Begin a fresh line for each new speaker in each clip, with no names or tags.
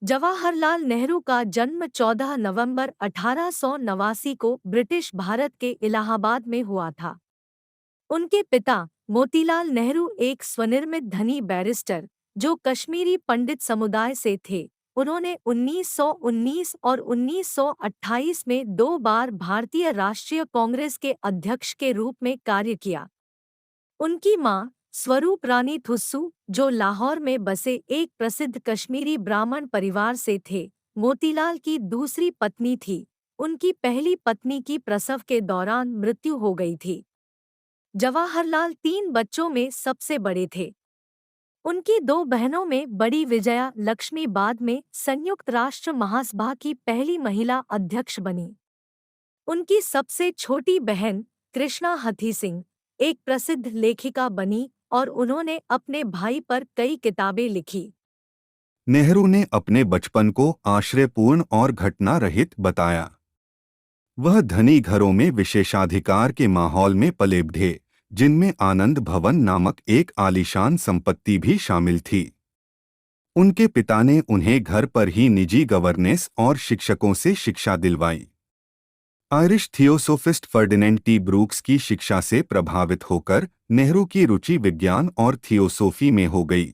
जवाहरलाल नेहरू का जन्म 14 नवंबर 1889 को ब्रिटिश भारत के इलाहाबाद में हुआ था। उनके पिता मोतीलाल नेहरू एक स्वनिर्मित धनी बैरिस्टर जो कश्मीरी पंडित समुदाय से थे। उन्होंने 1919 और 1928 में 2 बार भारतीय राष्ट्रीय कांग्रेस के अध्यक्ष के रूप में कार्य किया। उनकी मां स्वरूप रानी थुस्सू, जो लाहौर में बसे एक प्रसिद्ध कश्मीरी ब्राह्मण परिवार से थे, मोतीलाल की दूसरी पत्नी थी। उनकी पहली पत्नी की प्रसव के दौरान मृत्यु हो गई थी। जवाहरलाल 3 बच्चों में सबसे बड़े थे। उनकी 2 बहनों में बड़ी विजया लक्ष्मी बाद में संयुक्त राष्ट्र महासभा की पहली महिला अध्यक्ष बनी। उनकी सबसे छोटी बहन कृष्णा हथी सिंह एक प्रसिद्ध लेखिका बनी और उन्होंने अपने भाई पर कई किताबें लिखी।
नेहरू ने अपने बचपन को आश्रयपूर्ण और घटना रहित बताया। वह धनी घरों में विशेषाधिकार के माहौल में पले बढ़े, जिनमें आनंद भवन नामक एक आलीशान संपत्ति भी शामिल थी। उनके पिता ने उन्हें घर पर ही निजी गवर्नेंस और शिक्षकों से शिक्षा दिलवाई। Irish theosophist Ferdinand T Brooks की शिक्षा से प्रभावित होकर नेहरू की रुचि विज्ञान और थियोसोफी में हो गई।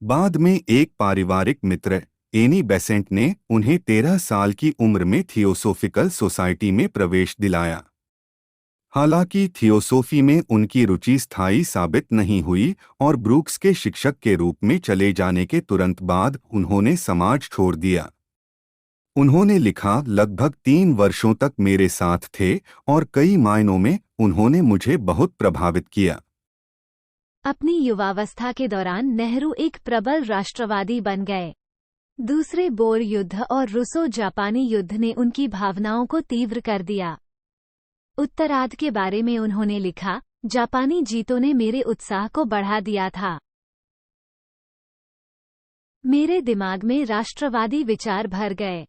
बाद में एक पारिवारिक मित्र एनी बेसेंट ने उन्हें 13 साल की उम्र में थियोसोफिकल सोसाइटी में प्रवेश दिलाया। हालांकि थियोसोफी में उनकी रुचि स्थायी साबित नहीं हुई और ब्रूक्स के शिक्षक के रूप में चले जाने के तुरंत बाद उन्होंने समाज छोड़ दिया। उन्होंने लिखा, लगभग 3 वर्षों तक मेरे साथ थे और कई मायनों में उन्होंने मुझे बहुत प्रभावित किया।
अपनी युवावस्था के दौरान नेहरू एक प्रबल राष्ट्रवादी बन गए। दूसरे बोर युद्ध और रूसो जापानी युद्ध ने उनकी भावनाओं को तीव्र कर दिया। उत्तरार्ध के बारे में उन्होंने लिखा, जापानी जीतों ने मेरे उत्साह को बढ़ा दिया था। मेरे दिमाग में राष्ट्रवादी विचार भर गए।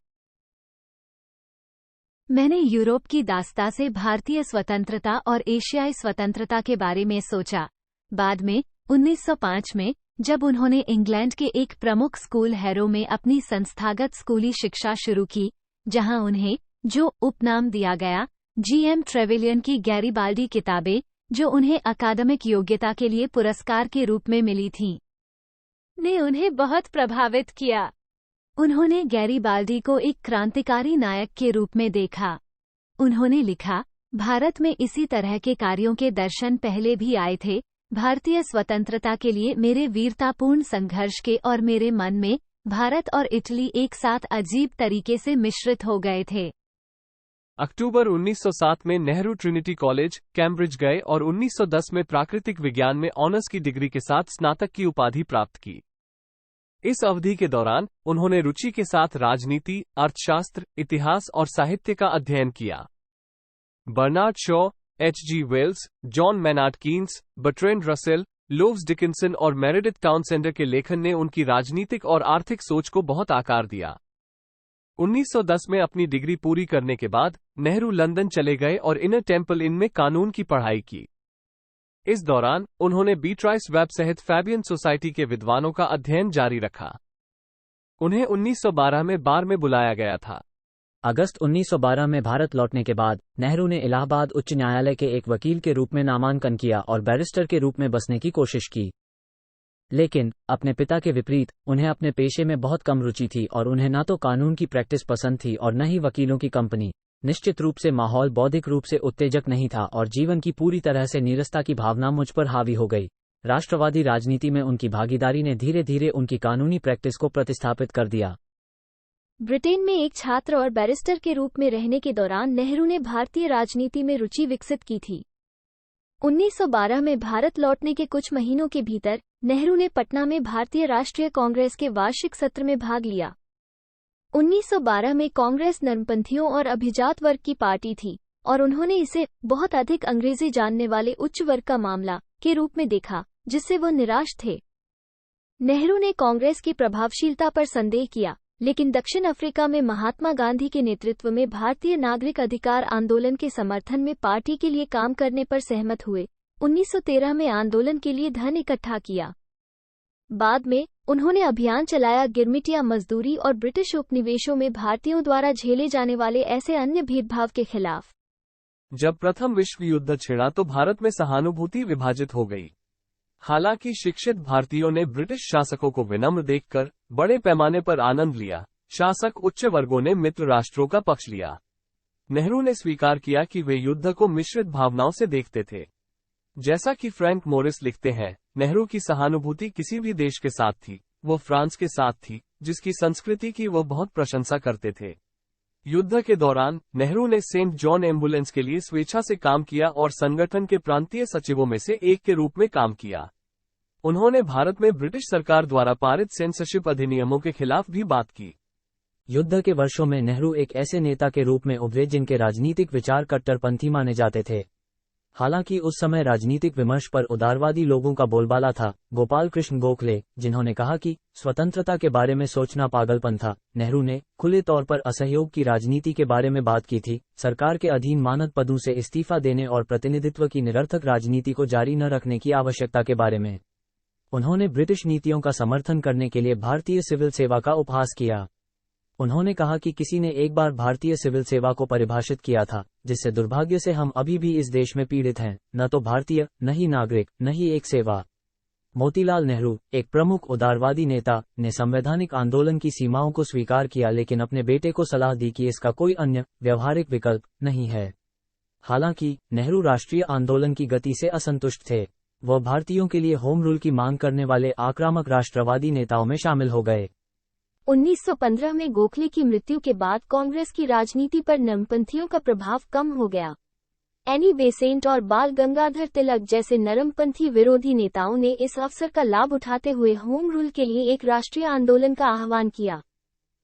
मैंने यूरोप की दास्ता से भारतीय स्वतंत्रता और एशियाई स्वतंत्रता के बारे में सोचा। बाद में 1905 में जब उन्होंने इंग्लैंड के एक प्रमुख स्कूल हैरो में अपनी संस्थागत स्कूली शिक्षा शुरू की, जहां उन्हें जो उपनाम दिया गया जीएम ट्रेवेलियन की गैरीबाल्डी किताबें, जो उन्हें अकादमिक योग्यता के लिए पुरस्कार के रूप में मिली थीं, ने उन्हें बहुत प्रभावित किया। उन्होंने गैरीबाल्डी को एक क्रांतिकारी नायक के रूप में देखा। उन्होंने लिखा, भारत में इसी तरह के कार्यों के दर्शन पहले भी आए थे। भारतीय स्वतंत्रता के लिए मेरे वीरतापूर्ण संघर्ष के और मेरे मन में भारत और इटली एक साथ अजीब तरीके से मिश्रित हो गए थे।
अक्टूबर 1907 में नेहरू ट्रिनिटी कॉलेज, कैम्ब्रिज गए और 1910 में प्राकृतिक विज्ञान में ऑनर्स की डिग्री के साथ स्नातक की उपाधि प्राप्त की। इस अवधि के दौरान उन्होंने रुचि के साथ राजनीति, अर्थशास्त्र, इतिहास और साहित्य का अध्ययन किया। Bernard Shaw, H.G. Wells, John Maynard Keynes, Bertrand Russell, Lowes Dickinson और मेरेडिथ टाउनसेंडर के लेखन ने उनकी राजनीतिक और आर्थिक सोच को बहुत आकार दिया। 1910 में अपनी डिग्री पूरी करने के बाद नेहरू लंदन चले गए और इनर टेम्पल इन में कानून की पढ़ाई की। इस दौरान उन्होंने बीट्राइस वेब सहित फैबियन सोसाइटी के विद्वानों का अध्ययन जारी रखा। उन्हें 1912 में बार में बुलाया गया था।
अगस्त 1912 में भारत लौटने के बाद नेहरू ने इलाहाबाद उच्च न्यायालय के एक वकील के रूप में नामांकन किया और बैरिस्टर के रूप में बसने की कोशिश की। लेकिन अपने पिता के विपरीत उन्हें अपने पेशे में बहुत कम रुचि थी और उन्हें न तो कानून की प्रैक्टिस पसंद थी और न ही वकीलों की कंपनी। निश्चित रूप से माहौल बौद्धिक रूप से उत्तेजक नहीं था और जीवन की पूरी तरह से नीरसता की भावना मुझ पर हावी हो गई। राष्ट्रवादी राजनीति में उनकी भागीदारी ने धीरे धीरे उनकी कानूनी प्रैक्टिस को प्रतिस्थापित कर दिया।
ब्रिटेन में एक छात्र और बैरिस्टर के रूप में रहने के दौरान नेहरू ने भारतीय राजनीति में रुचि विकसित की थी। 1912 में भारत लौटने के कुछ महीनों के भीतर नेहरू ने पटना में भारतीय राष्ट्रीय कांग्रेस के वार्षिक सत्र में भाग लिया। 1912 में कांग्रेस नरमपंथियों और अभिजात वर्ग की पार्टी थी और उन्होंने इसे बहुत अधिक अंग्रेजी जानने वाले उच्च वर्ग का मामला के रूप में देखा, जिससे वो निराश थे। नेहरू ने कांग्रेस की प्रभावशीलता पर संदेह किया, लेकिन दक्षिण अफ्रीका में महात्मा गांधी के नेतृत्व में भारतीय नागरिक अधिकार आंदोलन के समर्थन में पार्टी के लिए काम करने पर सहमत हुए। 1913 में आंदोलन के लिए धन इकट्ठा किया। बाद में उन्होंने अभियान चलाया गिरमिटिया मजदूरी और ब्रिटिश उपनिवेशों में भारतीयों द्वारा झेले जाने वाले ऐसे अन्य भेदभाव के खिलाफ।
जब प्रथम विश्व युद्ध छिड़ा तो भारत में सहानुभूति विभाजित हो गई। हालांकि शिक्षित भारतीयों ने ब्रिटिश शासकों को विनम्र देखकर बड़े पैमाने पर आनंद लिया, शासक उच्च वर्गों ने मित्र राष्ट्रों का पक्ष लिया। नेहरू ने स्वीकार किया कि वे युद्ध को मिश्रित भावनाओं से देखते थे। जैसा कि फ्रैंक मोरिस लिखते हैं, नेहरू की सहानुभूति किसी भी देश के साथ थी, वो फ्रांस के साथ थी, जिसकी संस्कृति की वो बहुत प्रशंसा करते थे। युद्ध के दौरान नेहरू ने सेंट जॉन एम्बुलेंस के लिए स्वेच्छा से काम किया और संगठन के प्रांतीय सचिवों में से एक के रूप में काम किया। उन्होंने भारत में ब्रिटिश सरकार द्वारा पारित सेंसरशिप अधिनियमों के खिलाफ भी बात की।
युद्ध के वर्षों में नेहरू एक ऐसे नेता के रूप में उभरे जिनके राजनीतिक विचार कट्टरपंथी माने जाते थे। हालांकि उस समय राजनीतिक विमर्श पर उदारवादी लोगों का बोलबाला था। गोपाल कृष्ण गोखले, जिन्होंने कहा कि स्वतंत्रता के बारे में सोचना पागलपन था। नेहरू ने खुले तौर पर असहयोग की राजनीति के बारे में बात की थी, सरकार के अधीन मानद पदों से इस्तीफा देने और प्रतिनिधित्व की निरर्थक राजनीति को जारी न रखने की आवश्यकता के बारे में। उन्होंने ब्रिटिश नीतियों का समर्थन करने के लिए भारतीय सिविल सेवा का उपहास किया। उन्होंने कहा कि किसी ने एक बार भारतीय सिविल सेवा को परिभाषित किया था, जिससे दुर्भाग्य से हम अभी भी इस देश में पीड़ित हैं, न तो भारतीय, न ही नागरिक, न ही एक सेवा। मोतीलाल नेहरू, एक प्रमुख उदारवादी नेता, ने संवैधानिक आंदोलन की सीमाओं को स्वीकार किया, लेकिन अपने बेटे को सलाह दी कि इसका कोई अन्य व्यावहारिक विकल्प नहीं है। हालांकि नेहरू राष्ट्रीय आंदोलन की गति से असंतुष्ट थे। वह भारतीयों के लिए होम रूल की मांग करने वाले आक्रामक राष्ट्रवादी नेताओं में शामिल हो गए।
1915 में गोखले की मृत्यु के बाद कांग्रेस की राजनीति पर नरमपंथियों का प्रभाव कम हो गया। एनी बेसेंट और बाल गंगाधर तिलक जैसे नरमपंथी विरोधी नेताओं ने इस अवसर का लाभ उठाते हुए होम रूल के लिए एक राष्ट्रीय आंदोलन का आह्वान किया।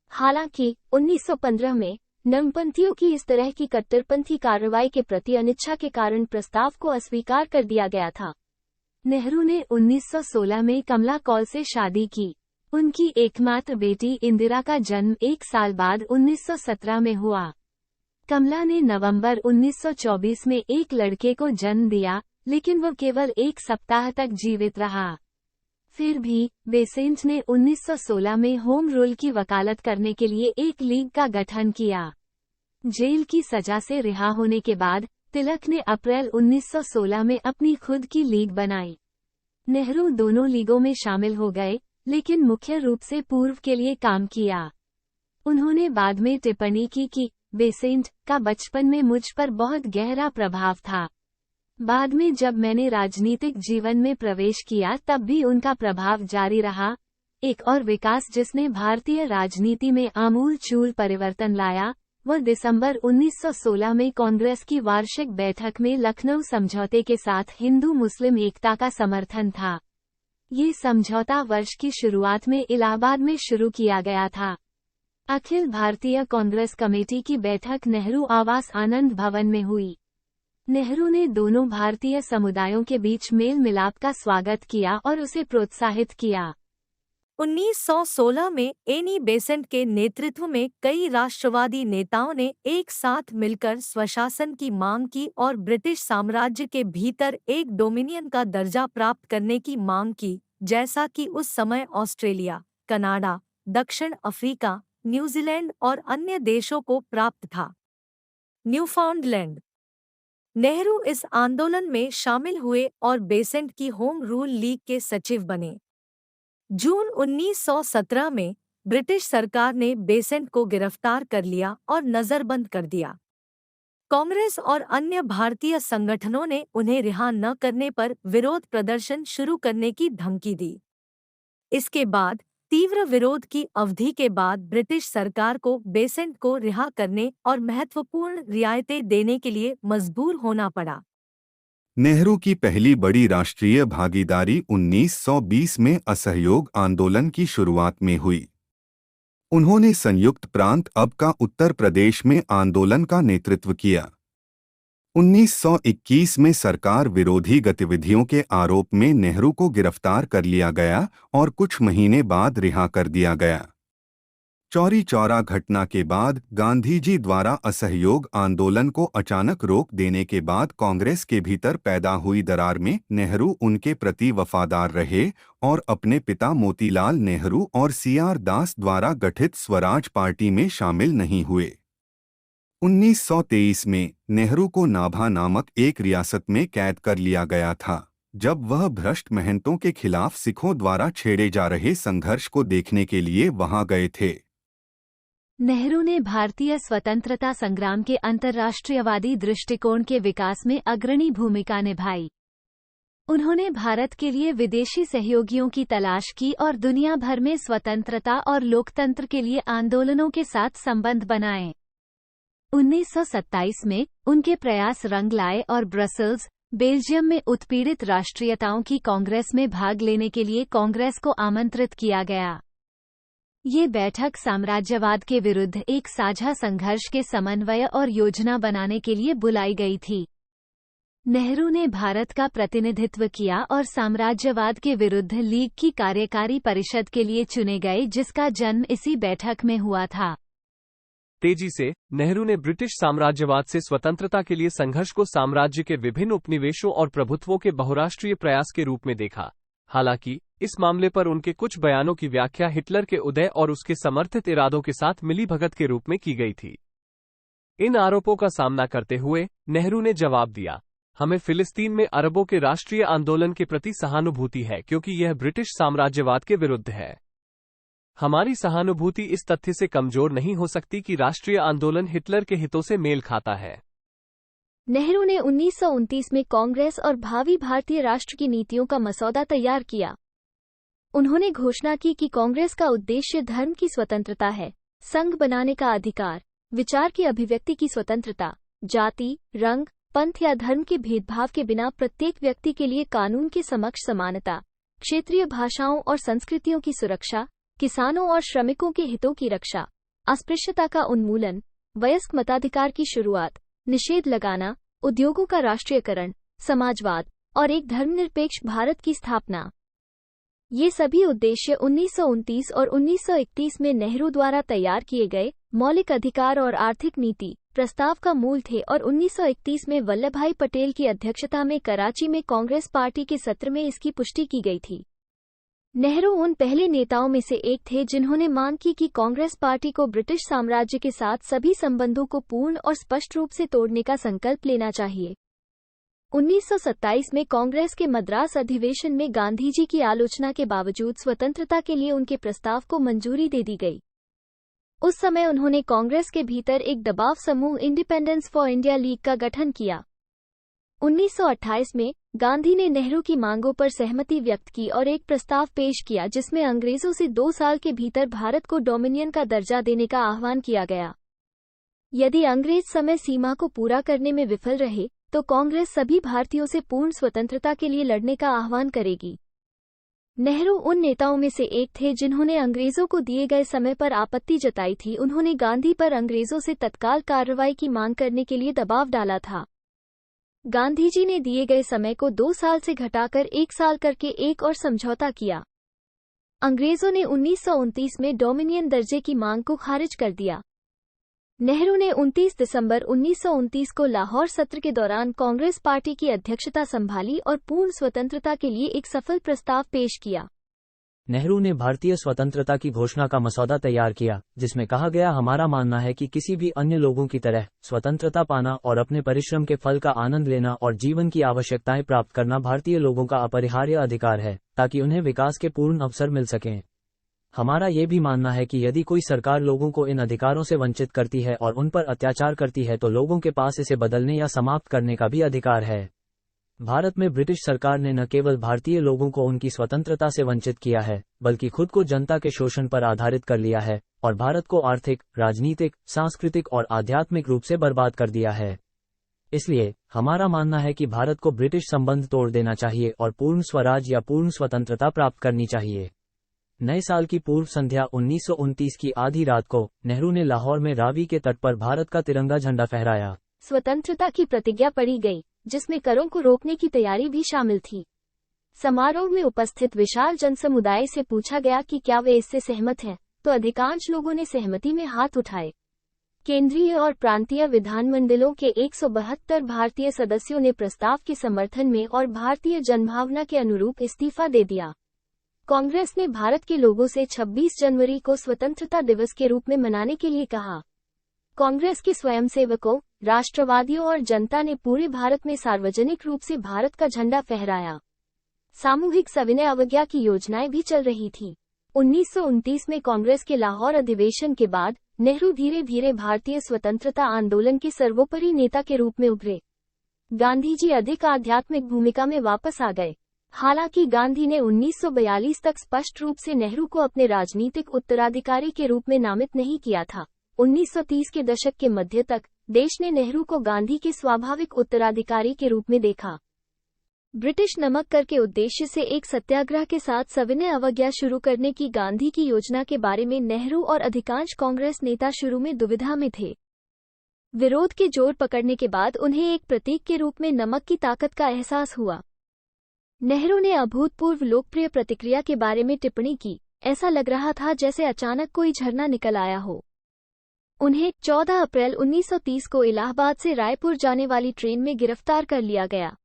हालांकि 1915 में नरमपंथियों की इस तरह की कट्टरपंथी कार्रवाई के प्रति अनिच्छा के कारण प्रस्ताव को अस्वीकार कर दिया गया था। नेहरू ने 1916 में कमला कौल से शादी की। उनकी एकमात्र बेटी इंदिरा का जन्म एक साल बाद 1917 में हुआ। कमला ने नवंबर 1924 में एक लड़के को जन्म दिया, लेकिन वह केवल एक सप्ताह तक जीवित रहा। फिर भी बेसेंट ने 1916 में होम रूल की वकालत करने के लिए एक लीग का गठन किया। जेल की सजा से रिहा होने के बाद तिलक ने अप्रैल 1916 में अपनी खुद की लीग बनाई। नेहरू दोनों लीगों में शामिल हो गए, लेकिन मुख्य रूप से पूर्व के लिए काम किया। उन्होंने बाद में टिप्पणी की कि बेसेंट का बचपन में मुझ पर बहुत गहरा प्रभाव था। बाद में जब मैंने राजनीतिक जीवन में प्रवेश किया तब भी उनका प्रभाव जारी रहा। एक और विकास जिसने भारतीय राजनीति में आमूल-चूल परिवर्तन लाया, वह दिसंबर 1916 में कांग्रेस की वार्षिक बैठक में लखनऊ समझौते के साथ हिंदू मुस्लिम एकता का समर्थन था। ये समझौता वर्ष की शुरुआत में इलाहाबाद में शुरू किया गया था। अखिल भारतीय कांग्रेस कमेटी की बैठक नेहरू आवास आनंद भवन में हुई। नेहरू ने दोनों भारतीय समुदायों के बीच मेल मिलाप का स्वागत किया और उसे प्रोत्साहित किया।
1916 में एनी बेसेंट के नेतृत्व में कई राष्ट्रवादी नेताओं ने एक साथ मिलकर स्वशासन की मांग की और ब्रिटिश साम्राज्य के भीतर एक डोमिनियन का दर्जा प्राप्त करने की मांग की, जैसा कि उस समय ऑस्ट्रेलिया, कनाडा, दक्षिण अफ्रीका, न्यूजीलैंड और अन्य देशों को प्राप्त था। न्यूफाउंडलैंड। नेहरू इस आंदोलन में शामिल हुए और बेसेंट की होम रूल लीग के सचिव बने। जून 1917 में ब्रिटिश सरकार ने बेसेंट को गिरफ्तार कर लिया और नजरबंद कर दिया। कांग्रेस और अन्य भारतीय संगठनों ने उन्हें रिहा न करने पर विरोध प्रदर्शन शुरू करने की धमकी दी। इसके बाद तीव्र विरोध की अवधि के बाद ब्रिटिश सरकार को बेसेंट को रिहा करने और महत्वपूर्ण रियायतें देने के लिए मजबूर होना पड़ा।
नेहरू की पहली बड़ी राष्ट्रीय भागीदारी 1920 में असहयोग आंदोलन की शुरुआत में हुई। उन्होंने संयुक्त प्रांत अब का उत्तर प्रदेश में आंदोलन का नेतृत्व किया। 1921 में सरकार विरोधी गतिविधियों के आरोप में नेहरू को गिरफ्तार कर लिया गया और कुछ महीने बाद रिहा कर दिया गया। चौरी चौरा घटना के बाद गांधी जी द्वारा असहयोग आंदोलन को अचानक रोक देने के बाद कांग्रेस के भीतर पैदा हुई दरार में नेहरू उनके प्रति वफादार रहे और अपने पिता मोतीलाल नेहरू और सीआर दास द्वारा गठित स्वराज पार्टी में शामिल नहीं हुए। 1923 में नेहरू को नाभा नामक एक रियासत में कैद कर लिया गया था, जब वह भ्रष्ट महंतों के खिलाफ सिखों द्वारा छेड़े जा रहे संघर्ष को देखने के लिए वहां गए थे।
नेहरू ने भारतीय स्वतंत्रता संग्राम के अंतर्राष्ट्रीयवादी दृष्टिकोण के विकास में अग्रणी भूमिका निभाई। उन्होंने भारत के लिए विदेशी सहयोगियों की तलाश की और दुनिया भर में स्वतंत्रता और लोकतंत्र के लिए आंदोलनों के साथ संबंध बनाए। 1927 में उनके प्रयास रंग लाए और ब्रसेल्स, बेल्जियम में उत्पीड़ित राष्ट्रीयताओं की कांग्रेस में भाग लेने के लिए कांग्रेस को आमंत्रित किया गया। ये बैठक साम्राज्यवाद के विरुद्ध एक साझा संघर्ष के समन्वय और योजना बनाने के लिए बुलाई गई थी। नेहरू ने भारत का प्रतिनिधित्व किया और साम्राज्यवाद के विरुद्ध लीग की कार्यकारी परिषद के लिए चुने गए, जिसका जन्म इसी बैठक में हुआ था।
तेजी से नेहरू ने ब्रिटिश साम्राज्यवाद से स्वतंत्रता के लिए संघर्ष को साम्राज्य के विभिन्न उपनिवेशों और प्रभुत्वों के बहुराष्ट्रीय प्रयास के रूप में देखा। हालांकि इस मामले पर उनके कुछ बयानों की व्याख्या हिटलर के उदय और उसके समर्थित इरादों के साथ मिलीभगत के रूप में की गई थी। इन आरोपों का सामना करते हुए नेहरू ने जवाब दिया, हमें फिलिस्तीन में अरबों के राष्ट्रीय आंदोलन के प्रति सहानुभूति है क्योंकि यह ब्रिटिश साम्राज्यवाद के विरुद्ध है। हमारी सहानुभूति इस तथ्य से कमजोर नहीं हो सकती कि राष्ट्रीय आंदोलन हिटलर के हितों से मेल खाता है।
नेहरू ने 1929 में कांग्रेस और भावी भारतीय राष्ट्र की नीतियों का मसौदा तैयार किया। उन्होंने घोषणा की कि कांग्रेस का उद्देश्य धर्म की स्वतंत्रता है, संघ बनाने का अधिकार, विचार की अभिव्यक्ति की स्वतंत्रता, जाति, रंग, पंथ या धर्म के भेदभाव के बिना प्रत्येक व्यक्ति के लिए कानून के समक्ष समानता, क्षेत्रीय भाषाओं और संस्कृतियों की सुरक्षा, किसानों और श्रमिकों के हितों की रक्षा, अस्पृश्यता का उन्मूलन, वयस्क मताधिकार की शुरुआत, निषेध लगाना, उद्योगों का राष्ट्रीयकरण, समाजवाद और एक धर्मनिरपेक्ष भारत की स्थापना। ये सभी उद्देश्य 1929 और 1931 में नेहरू द्वारा तैयार किए गए मौलिक अधिकार और आर्थिक नीति प्रस्ताव का मूल थे और 1931 में वल्लभभाई पटेल की अध्यक्षता में कराची में कांग्रेस पार्टी के सत्र में इसकी पुष्टि की गई थी। नेहरू उन पहले नेताओं में से एक थे जिन्होंने मांग की कि कांग्रेस पार्टी को ब्रिटिश साम्राज्य के साथ सभी संबंधों को पूर्ण और स्पष्ट रूप से तोड़ने का संकल्प लेना चाहिए। 1927 में कांग्रेस के मद्रास अधिवेशन में गांधी जी की आलोचना के बावजूद स्वतंत्रता के लिए उनके प्रस्ताव को मंजूरी दे दी गई। उस समय उन्होंने कांग्रेस के भीतर एक दबाव समूह इंडिपेंडेंस फॉर इंडिया लीग का गठन किया। 1928 में गांधी ने नेहरू की मांगों पर सहमति व्यक्त की और एक प्रस्ताव पेश किया जिसमें अंग्रेजों से 2 साल के भीतर भारत को डोमिनियन का दर्जा देने का आह्वान किया गया। यदि अंग्रेज समय सीमा को पूरा करने में विफल रहे तो कांग्रेस सभी भारतीयों से पूर्ण स्वतंत्रता के लिए लड़ने का आह्वान करेगी। नेहरू उन नेताओं में से एक थे जिन्होंने अंग्रेजों को दिए गए समय पर आपत्ति जताई थी। उन्होंने गांधी पर अंग्रेजों से तत्काल कार्रवाई की मांग करने के लिए दबाव डाला था। गांधी जी ने दिए गए समय को 2 साल से घटाकर 1 साल करके एक और समझौता किया। अंग्रेजों ने 1929 में डोमिनियन दर्जे की मांग को खारिज कर दिया। नेहरू ने 29 दिसंबर 1929 को लाहौर सत्र के दौरान कांग्रेस पार्टी की अध्यक्षता संभाली और पूर्ण स्वतंत्रता के लिए एक सफल प्रस्ताव पेश किया।
नेहरू ने भारतीय स्वतंत्रता की घोषणा का मसौदा तैयार किया, जिसमें कहा गया, हमारा मानना है कि किसी भी अन्य लोगों की तरह स्वतंत्रता पाना और अपने परिश्रम के फल का आनंद लेना और जीवन की आवश्यकताएं प्राप्त करना भारतीय लोगों का अपरिहार्य अधिकार है, ताकि उन्हें विकास के पूर्ण अवसर मिल सकें। हमारा ये भी मानना है कि यदि कोई सरकार लोगों को इन अधिकारों से वंचित करती है और उन पर अत्याचार करती है तो लोगों के पास इसे बदलने या समाप्त करने का भी अधिकार है। भारत में ब्रिटिश सरकार ने न केवल भारतीय लोगों को उनकी स्वतंत्रता से वंचित किया है, बल्कि खुद को जनता के शोषण पर आधारित कर लिया है और भारत को आर्थिक, राजनीतिक, सांस्कृतिक और आध्यात्मिक रूप से बर्बाद कर दिया है। इसलिए हमारा मानना है कि भारत को ब्रिटिश संबंध तोड़ देना चाहिए और पूर्ण स्वराज या पूर्ण स्वतंत्रता प्राप्त करनी चाहिए। नए साल की पूर्व संध्या 1929 की आधी रात को नेहरू ने लाहौर में रावी के तट पर भारत का तिरंगा झंडा फहराया।
स्वतंत्रता की प्रतिज्ञा पढ़ी गई, जिसमें करों को रोकने की तैयारी भी शामिल थी। समारोह में उपस्थित विशाल जनसमुदाय से पूछा गया कि क्या वे इससे सहमत हैं, तो अधिकांश लोगों ने सहमति में हाथ उठाए। केंद्रीय और प्रांतीय विधानमंडलों के 172 भारतीय सदस्यों ने प्रस्ताव के समर्थन में और भारतीय जनभावना के अनुरूप इस्तीफा दे दिया। कांग्रेस ने भारत के लोगों से 26 जनवरी को स्वतंत्रता दिवस के रूप में मनाने के लिए कहा। कांग्रेस के स्वयंसेवकों, राष्ट्रवादियों और जनता ने पूरे भारत में सार्वजनिक रूप से भारत का झंडा फहराया। सामूहिक सविनय अवज्ञा की योजनाएं भी चल रही थी। 1929 में कांग्रेस के लाहौर अधिवेशन के बाद नेहरू धीरे धीरे भारतीय स्वतंत्रता आंदोलन के सर्वोपरि नेता के रूप में उभरे। गांधी जी अधिक आध्यात्मिक भूमिका में वापस आ गए। हालांकि गांधी ने 1942 तक स्पष्ट रूप से नेहरू को अपने राजनीतिक उत्तराधिकारी के रूप में नामित नहीं किया था। 1930 के दशक के मध्य तक देश ने नेहरू को गांधी के स्वाभाविक उत्तराधिकारी के रूप में देखा। ब्रिटिश नमक कर के उद्देश्य से एक सत्याग्रह के साथ सविनय अवज्ञा शुरू करने की गांधी की योजना के बारे में नेहरू और अधिकांश कांग्रेस नेता शुरू में दुविधा में थे। विरोध के जोर पकड़ने के बाद उन्हें एक प्रतीक के रूप में नमक की ताकत का एहसास हुआ। नेहरू ने अभूतपूर्व लोकप्रिय प्रतिक्रिया के बारे में टिप्पणी की। ऐसा लग रहा था जैसे अचानक कोई झरना निकल आया हो। उन्हें 14 अप्रैल 1930 को इलाहाबाद से रायपुर जाने वाली ट्रेन में गिरफ्तार कर लिया गया।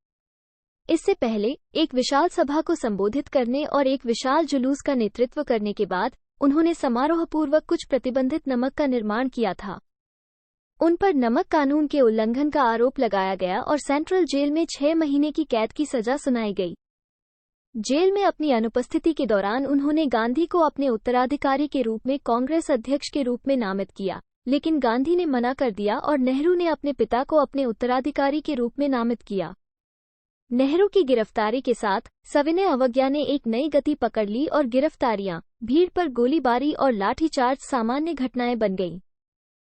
इससे पहले एक विशाल सभा को संबोधित करने और एक विशाल जुलूस का नेतृत्व करने के बाद उन्होंने समारोहपूर्वक कुछ प्रतिबंधित नमक का निर्माण किया था। उन पर नमक कानून के उल्लंघन का आरोप लगाया गया और सेंट्रल जेल में 6 महीने की कैद की सजा सुनाई गई। जेल में अपनी अनुपस्थिति के दौरान उन्होंने गांधी को अपने उत्तराधिकारी के रूप में कांग्रेस अध्यक्ष के रूप में नामित किया, लेकिन गांधी ने मना कर दिया और नेहरू ने अपने पिता को अपने उत्तराधिकारी के रूप में नामित किया। नेहरू की गिरफ्तारी के साथ सविनय अवज्ञा ने एक नई गति पकड़ ली और गिरफ्तारियां, भीड़ पर गोलीबारी और लाठीचार्ज सामान्य घटनाएं बन गईं।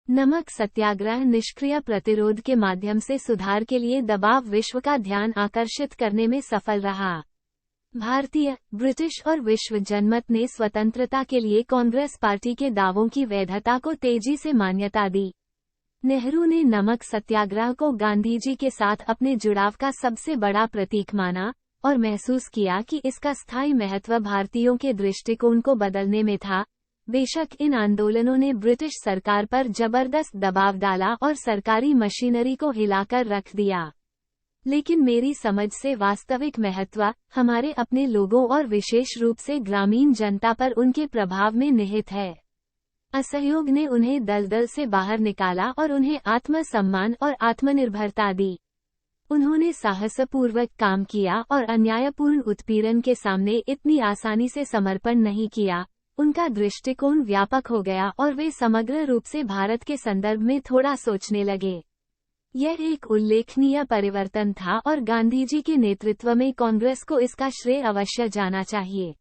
नमक सत्याग्रह निष्क्रिय प्रतिरोध के माध्यम से सुधार के लिए दबाव विश्व का ध्यान आकर्षित करने में सफल रहा। भारतीय, ब्रिटिश और विश्व जनमत ने स्वतंत्रता के लिए कांग्रेस पार्टी के दावों की वैधता को तेजी से मान्यता दी। नेहरू ने नमक सत्याग्रह को गांधी जी के साथ अपने जुड़ाव का सबसे बड़ा प्रतीक माना और महसूस किया कि इसका स्थायी महत्व भारतीयों के दृष्टिकोण को बदलने में था। बेशक इन आंदोलनों ने ब्रिटिश सरकार पर जबरदस्त दबाव डाला और सरकारी मशीनरी को हिलाकर रख दिया, लेकिन मेरी समझ से वास्तविक महत्व हमारे अपने लोगों और विशेष रूप से ग्रामीण जनता पर उनके प्रभाव में निहित है। असहयोग ने उन्हें दलदल से बाहर निकाला और उन्हें आत्मसम्मान और आत्मनिर्भरता दी। उन्होंने साहसपूर्वक काम किया और अन्यायपूर्ण उत्पीड़न के सामने इतनी आसानी से समर्पण नहीं किया। उनका दृष्टिकोण व्यापक हो गया और वे समग्र रूप से भारत के संदर्भ में थोड़ा सोचने लगे। यह एक उल्लेखनीय परिवर्तन था और गांधी जी के नेतृत्व में कांग्रेस को इसका श्रेय अवश्य जाना चाहिए।